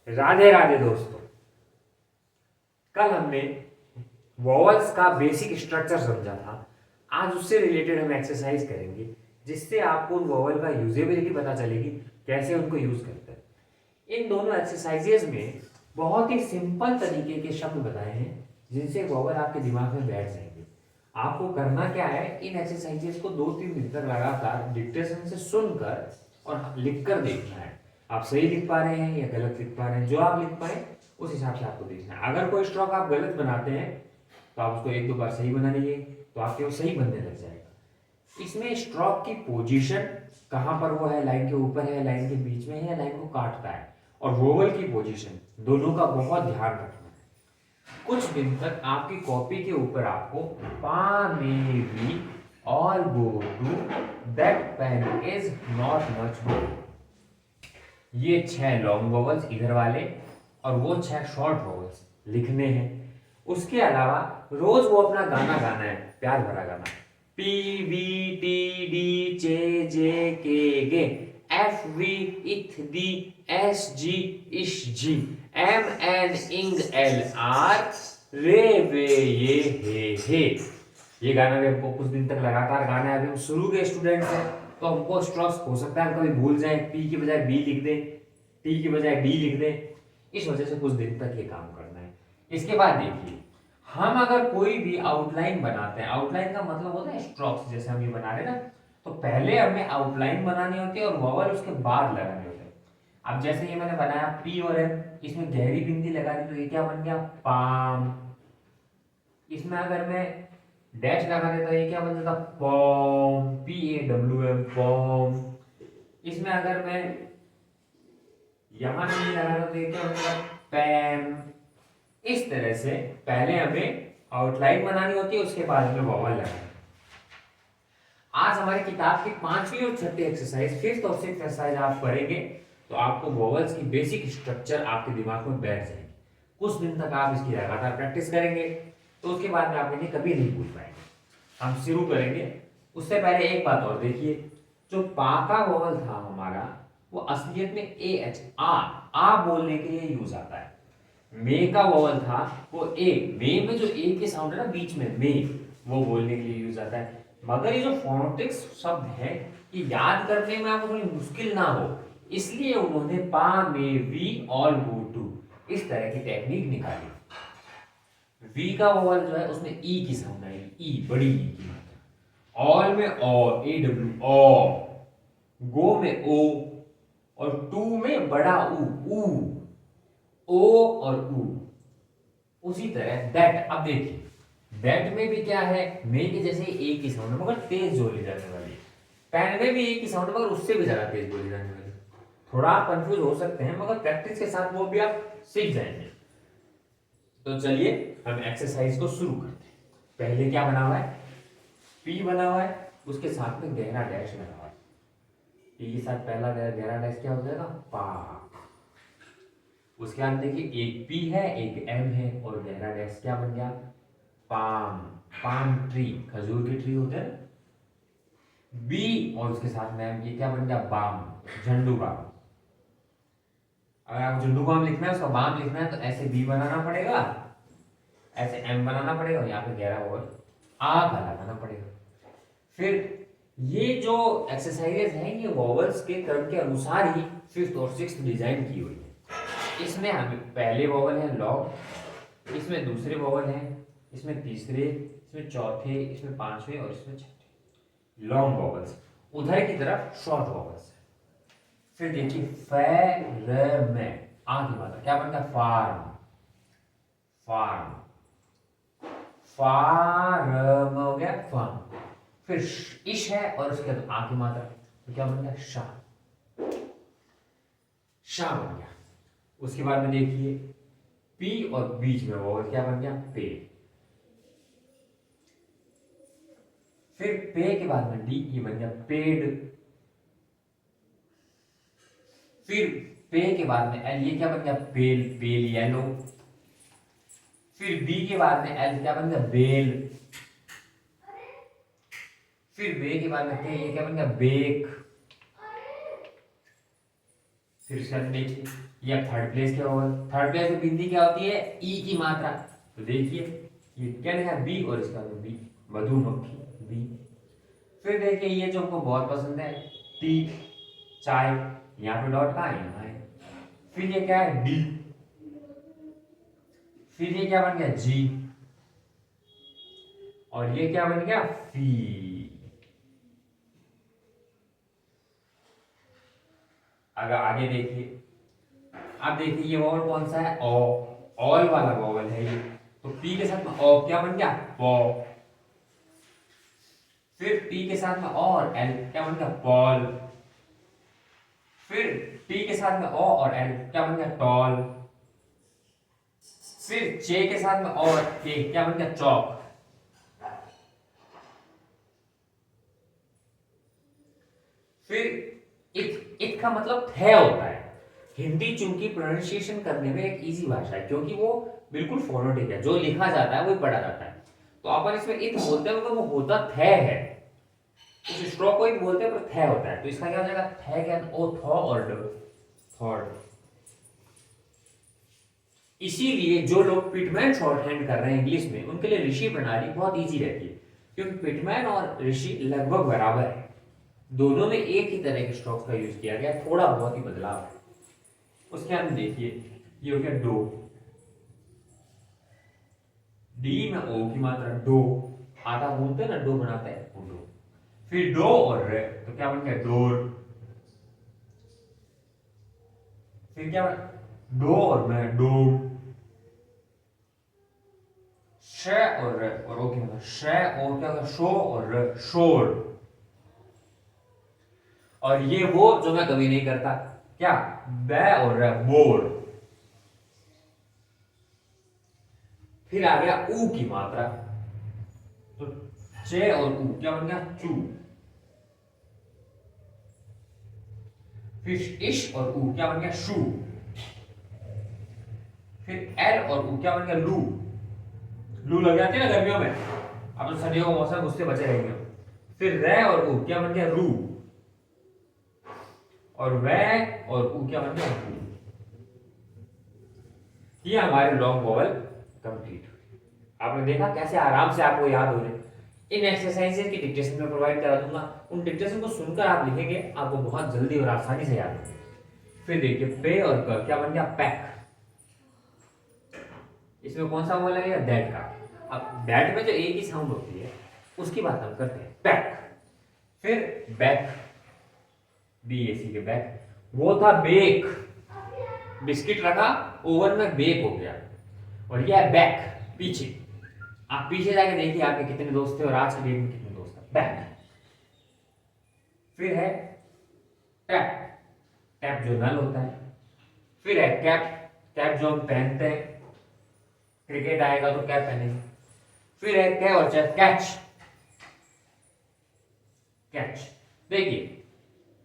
राधे राधे दोस्तों। कल हमने वॉवल्स का बेसिक स्ट्रक्चर समझा था। आज उससे रिलेटेड हम एक्सरसाइज करेंगे जिससे आपको उन वॉवल का यूजेबिलिटी पता चलेगी, कैसे उनको यूज करते हैं। इन दोनों एक्सरसाइजेज में बहुत ही सिंपल तरीके के शब्द बताए हैं जिनसे वॉवल आपके दिमाग में बैठ जाएंगे। आपको करना क्या है, इन एक्सरसाइजेज को 2-3 दिन तक लगातार डिक्टेशन से सुनकर और लिखकर देखना है। आप सही लिख पा रहे हैं या गलत लिख पा रहे हैं, जो आप लिख पाए उस हिसाब से आपको देखना है। अगर कोई स्ट्रोक आप गलत बनाते हैं तो आप उसको 1-2 बार सही बना लीजिए, तो आपके वो सही बनने लग जाएगा। इसमें स्ट्रोक की पोजीशन कहाँ पर वो है, लाइन के ऊपर है, लाइन के बीच में है या लाइन को काटता है, और वोवल की पोजीशन, दोनों का बहुत ध्यान रखना है। कुछ दिन तक आपकी कॉपी के ऊपर आपको पा maybe all go to that pen is not much good, ये 6 लॉन्ग वोवल्स इधर वाले और वो 6 शॉर्ट वोवल्स लिखने हैं। उसके अलावा रोज वो अपना गाना गाना है, प्यार भरा गाना। पी बी टी डी चे जे के गे, एफ वी इथ दी, एस जी इश जी, एम एन इंग एल आर, रे वे ये हे। ये गाना भी हमको कुछ दिन तक लगातार गाना है। अभी हम शुरू के स्टूडेंट्स हैं तो हमको स्ट्रोक्स हो सकता है हम कभी भूल जाए, पी की बजाय बी लिख दें, टी की बजाय डी लिख दें। इस वजह से कुछ दिन तक ये काम करना है। इसके बाद देखिए, हम अगर कोई भी आउटलाइन बनाते हैं, आउटलाइन का मतलब होता है स्ट्रोक्स, जैसे हम ये बना रहे हैं ना, तो पहले हमें आउटलाइन बनानी होती है और वॉवल उसके बाद लगाने होते हैं। अब जैसे ये मैंने बनाया पी और एम, इसमें गहरी बिंदी लगा दी तो ये क्या बन गया, पाम। इसमें अगर मैं डैश लगा देता ये क्या बन जाता, पॉम, पी ए डब्ल्यू एम, पॉम। इसमें अगर मैं यहां नहीं लगा रहा तो ये क्या बनेगा, पैम। इस तरह से पहले हमें आउटलाइन बनानी होती है, उसके बाद हमें वॉवल लगाना। आज हमारी किताब की 5वीं और 6ठी एक्सरसाइज, 5th और 6th एक्सरसाइज आप करेंगे तो आपको वॉवल्स की बेसिक स्ट्रक्चर आपके दिमाग में बैठ जाएगी। कुछ दिन तक आप इसकी लगातार प्रैक्टिस करेंगे तो उसके बाद में आप इन्हें कभी नहीं भूल पाएंगे। हम शुरू करेंगे, उससे पहले एक बात और देखिए, जो पा का वॉवल था हमारा वो असलियत में ए एच, आ बोलने के लिए यूज आता है। मे का वॉवल था वो ए, मे में जो ए के साउंड है ना बीच में, मे, वो बोलने के लिए यूज आता है। मगर ये जो फोनेटिक्स शब्द है ये याद करने में आपको थोड़ी मुश्किल ना हो, इसलिए उन्होंने पा may we all go to इस तरह की टेक्निक निकाली। वी का वॉवल जो है उसमें ई की साउंड आएगी, ई, बड़ी ई की मात्रा। ऑल में ओ, ए डब्ल्यू, ओ। गो में ओ, और टू में बड़ा ऊ, ओ और ऊ। उसी तरह दैट, अब देखिए दैट में भी क्या है, मे के जैसे एक ही साउंड है मगर तेज बोली जाने वाली। पैन में भी एक ही साउंड है मगर उससे भी ज्यादा तेज बोली जाने वाली। थोड़ा आप कंफ्यूज हो सकते हैं मगर प्रैक्टिस के साथ वो भी आप सीख जाएंगे। तो चलिए हम एक्सरसाइज को शुरू करते हैं। पहले क्या बना हुआ है, पी बना हुआ है, उसके साथ में गहरा डैश लगा हुआ है। पी के साथ पहला गहरा डैश क्या हो जाएगा, पा। उसके बाद देखिए एक पी है एक एम है और गहरा डैश क्या बन गया, पाम, पाम ट्री, खजूर के ट्री होते हैं। बी और उसके साथ में ये क्या बन गया, बाम, झंडू बाम। अगर आपको झंडू बाम लिखना है, उसका बाम लिखना है तो ऐसे बी बनाना पड़ेगा, ऐसे एम बनाना पड़ेगा और यहाँ पे गहरा और आ का लगाना पड़ेगा। फिर ये जो एक्सरसाइजेस हैं ये वॉवल्स के क्रम के अनुसार ही 5th और 6th डिजाइन की हुई है। इसमें हमें पहले वॉवल है लॉन्ग, इसमें दूसरे वॉवल हैं, इसमें तीसरे, इसमें चौथे, इसमें पांचवें और इसमें छठे लॉन्ग वॉवल्स। उधर की तरफ शॉर्ट वॉवल्स। फिर देखिए फैर में आ की मात्रा क्या बनता है, फार्म, फार्म, फार्म हो गया, फार्म। फिर इश है और उसके बाद आ की मात्रा तो क्या बन गया, शाह, शाह बन गया। उसके बाद में देखिए पी और बीच में वॉवल क्या बन गया, पे। फिर पे के बाद में डी, ये बन गया पेड। फिर पे के बाद में एल, ये क्या बन गया, पेल, पेल येलो। फिर बी के बाद में एल क्या बन गया, बेल। फिर बे के बाद में के, ये क्या बन गया, बेक। फिर देखिए ये अब थर्ड प्लेस क्या होगा, थर्ड प्लेस में बिंदी क्या होती है, ई की मात्रा। तो देखिए ये क्या लिखा बी और इसका बी, मधुमक्खी बी। फिर देखिए ये जो हमको बहुत पसंद है टी, चाय, यहाँ पे डॉट कहाँ है, यहाँ है। फिर ये क्या है डी, फिर ये क्या बन गया जी, और ये क्या बन गया फी। अगर आगे देखिए, अब देखिए ये वॉवल कौन सा है, ओ, ऑल वाला वॉवल है ये। तो पी के साथ में ओ क्या बन गया पॉ। फिर पी के साथ में और एल क्या बन गया पॉल। फिर टी के साथ में ओ और एल क्या बन गया टॉल। फिर चे के साथ में और के क्या बन गया चौक। फिर इत का मतलब थे होता है। हिंदी चूंकि प्रोनाउंसिएशन करने में एक इजी भाषा है, क्योंकि वो बिल्कुल फोनेटिक है, जो लिखा जाता है वही पढ़ा जाता है। तो अपन इसमें इत बोलते हैं मतलब वो होता थे है, उस स्ट्रोक को इत बोलते हैं पर थे होता है। तो इसका क्या हो जाएगा थे क्या, ओ थॉ और ड, थॉर्ड। इसीलिए जो लोग पिटमैन शॉर्ट हैंड कर रहे हैं इंग्लिश में, उनके लिए ऋषि प्रणाली बहुत इजी रहती है, क्योंकि पिटमैन और ऋषि लगभग बराबर है। दोनों में एक ही तरह के स्ट्रोक्स का यूज किया गया, थोड़ा बहुत ही बदलाव है। उसके बाद देखिए ये हो गया डो, डी में ओ की मात्रा डो, आटा गूंथते हैं ना डो बनाते हैं वो डो। फिर डो और रे तो क्या बन गया डोर। फिर क्या बन डो और में डोर। श और रे और ओ की मात्रा श और क्या होगा शो और रे शोर। और ये वो जो मैं कभी नहीं करता, क्या बै और रे बोर। फिर आ गया ऊ की मात्रा, तो चे और ऊ क्या बन गया चू। फिर इश और ऊ क्या बन गया शू। फिर एल और ऊ क्या बन गया लू। लू लग जाती है ना गर्मियों में, अब तो सर्दियों का मौसम उससे बचे रहेंगे। फिर रे और ऊ क्या बन गया रू, और वे और ऊ क्या बन गया रू। ये हमारे लॉन्ग वोवल कंप्लीट। आपने देखा कैसे आराम से आपको याद हो रहे। इन एक्सरसाइजेस की डिक्टेशन में प्रोवाइड करा दूंगा, उन डिक्टेशन को सुनकर आप लिखेंगे, आपको बहुत जल्दी और आसानी से याद होगा। फिर देखिए पे और क क्या बन गया पैक। इसमें कौन सा वोवल लगेगा दैट का। अब दैट में जो एक ही साउंड होती है उसकी बात हम करते हैं पैक। फिर बैक, बी ए सी के बैक, वो था बेक, बिस्किट रखा ओवन में बेक हो गया। और यह है बैक पीछे, आप पीछे जाके देखिए आपके कितने दोस्त थे और आज के डेट में कितने दोस्त हैं बैक। फिर है टैप, टैप जो नल होता है। फिर है कैप, कैप जो हम पहनते हैं, क्रिकेट आएगा तो कैप पहनेंगे। फिर है कै और चैप कैच, कैच। देखिए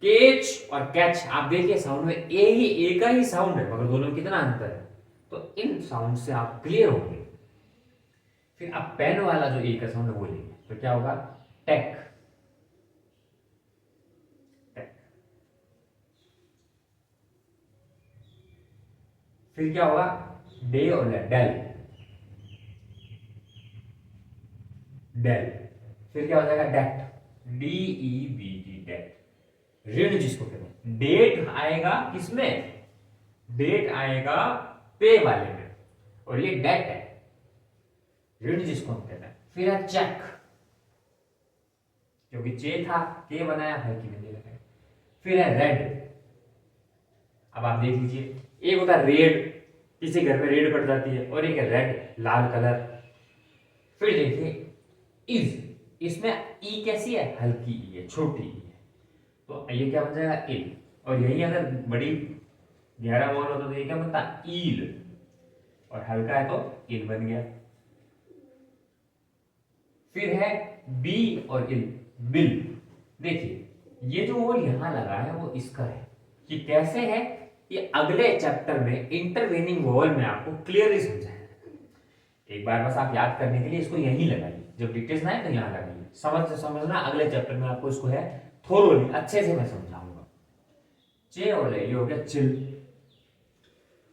केच और कैच, आप देखिए साउंड में एक ही साउंड है मगर दोनों में कितना अंतर है, तो इन साउंड से आप क्लियर होंगे। फिर आप पेन वाला जो एक का साउंड है वो लेंगे तो क्या होगा टेक, टेक। फिर क्या होगा डे और डेल, डेल। फिर क्या हो जाएगा debt, D E B T debt, ऋण जिसको कहते हैं। डेट आएगा किसमें, डेट आएगा पे वाले में, और ये डेट है, ऋण जिसको हम कहते हैं। फिर है चेक, क्योंकि चे था के बनाया है कि नहीं लगाया। फिर है रेड, अब आप देख लीजिए एक होता है रेड, किसी घर में रेड पड़ जाती है, और एक है रेड लाल कलर। फिर देखिए इज, इसमें ई कैसी है हल्की ई है, छोटी ई है, तो ये क्या बन जाएगा इल। और यही अगर बड़ी गहरा वॉल होता तो ये क्या बनता ईल, और हल्का है तो इल बन गया। फिर है बी और इल, बिल। देखिए ये जो वॉल यहां लगा है वो इसका है, कि कैसे है ये अगले चैप्टर में इंटरवेनिंग वॉल में आपको क्लियरली समझाया। एक बार बस आप याद करने के लिए इसको यहीं लगाइए, जब डिक्टेशन आए तो यहां लगाइए, समझना अगले चैप्टर में आपको इसको है थोरोली अच्छे से मैं समझाऊंगा। चे और ये हो गया चिल,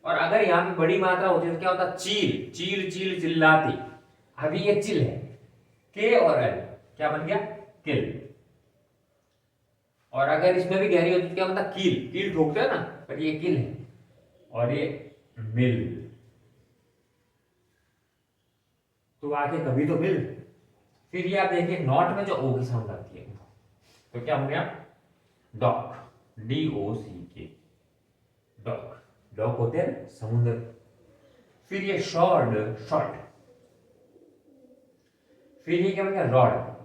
और अगर यहाँ पे बड़ी मात्रा होती है तो क्या होता? चील, चील चील चिल्लाती। अभी ये चिल है, के और एल क्या बन गया? किल। और अगर इसमें भी गहरी होती तो क्या बनता? कील, कील ठोकते हैं ना, पर ये किल है। और ये मिल, तो आके कभी तो मिल। फिर ये आप देखिए नॉट में जो ओ की साउंड आती है तो क्या हो गया? Dock, DOCK, dock. डॉक होते हैं समुद्र। फिर ये शॉर्ड, शॉर्ट। फिर ये क्या बन गया? रॉड।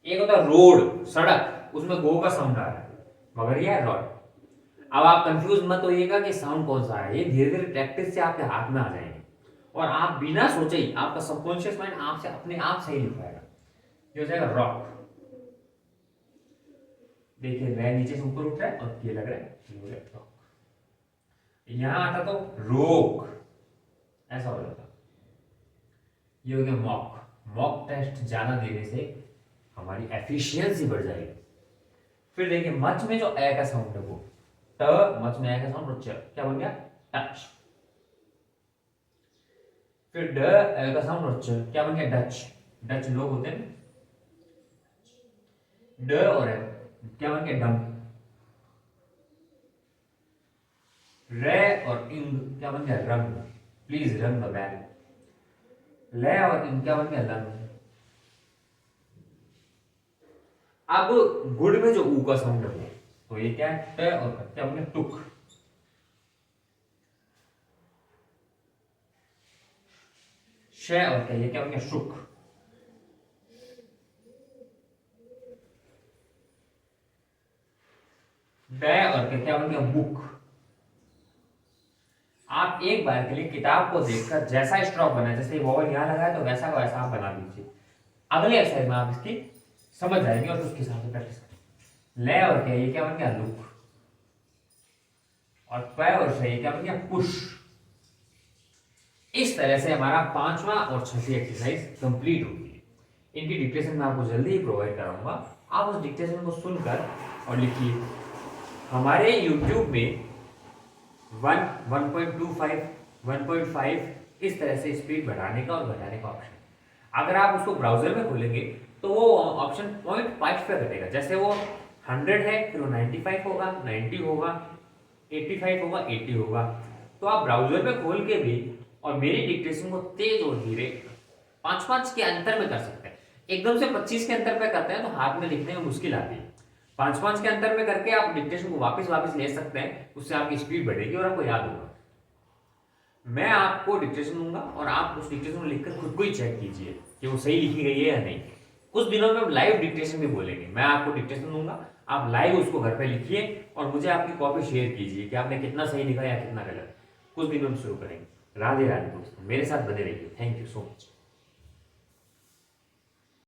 एक होता है रोड, सड़क, उसमें गो का साउंड आ रहा है, मगर ये है रॉड। अब आप कंफ्यूज मत होइएगा कि साउंड कौन सा है, ये धीरे धीरे प्रैक्टिस से आपके हाथ में आ जाएंगे और आप बिना सोचे ही आपका सबकॉन्शियस माइंड आपसे अपने आप सही लिखवाएगा। ये हो जाएगा रॉक। देखिए रै नीचे से ऊपर उठ रहा है और ये लग रहा है रॉक। यहां आता तो रोक, ऐसा हो जाता। ये हो गया मॉक। मॉक टेस्ट ज्यादा देने से हमारी एफिशिएंसी बढ़ जाएगी। फिर देखिए मच में जो ए का साउंड है वो ट, मच में ए का साउंड च, क्या बन गया? टच। फिर ड ए का साउंड और च, क्या बन गया? डच। डच लोग होते हैं। ड और ए क्या बन गया? डम। रे और इंग क्या बन गया? रंग। प्लीज रंग द बैल। ले और इंग क्या बन गया? लंग। अब गुड में जो ऊ का साउंड है तो ये क्या है? ट और क्या बन गया? टुक। श और क्या? ये क्या बन गया? शुक। बै और क्या बन गया? बुक। आप एक बार के लिए किताब को देखकर जैसा स्ट्रोक बना, जैसे वॉवल यहां लगा है तो वैसा का वैसा आप बना दीजिए। अगले एक्सरसाइज में आप इसकी समझ जाएंगे और उसके हिसाब से प्रैक्टिस करेंगे। ले और क्या? ये क्या बन गया? लुक। और पै और शे ये क्या बन गया? पुश। इस तरह से हमारा पांचवा और छठी एक्सरसाइज कंप्लीट होगी। इनकी डिक्टेशन मैं आपको जल्दी ही प्रोवाइड कराऊंगा। आप उस डिक्टेशन को सुनकर और लिखिए। हमारे YouTube में 1, 1.25, 1.5 इस तरह से स्पीड बढ़ाने का और घटाने का ऑप्शन। अगर आप उसको ब्राउजर में खोलेंगे तो वो ऑप्शन 0.5 पे घटेगा। जैसे वो 100 है फिर वो 95 होगा, 90 होगा, 85 होगा, 80 होगा। तो आप ब्राउजर में खोल के भी और मेरी डिक्टेशन को तेज और धीरे 5-5 के अंतर में कर सकते हैं। एकदम से 25 के अंतर पे करते हैं तो हाथ में लिखने में मुश्किल आती है। 5-5 के अंतर में करके आप डिक्टेशन को वापस ले सकते हैं, उससे आपकी स्पीड बढ़ेगी और आपको याद होगा। मैं आपको डिक्टेशन दूंगा और आप उस डिक्टेशन को लिखकर खुद को ही चेक कीजिए कि वो सही लिखी गई है या नहीं। कुछ दिनों में हम लाइव डिक्टेशन भी बोलेंगे। मैं आपको डिक्टेशन दूंगा, आप लाइव उसको घर पे लिखिए और मुझे आपकी कॉपी शेयर कीजिए कि आपने कितना सही लिखा या कितना गलत। कुछ दिनों में शुरू करेंगे। राधे राधे दोस्तों, मेरे साथ बने रहिए। Thank you so much.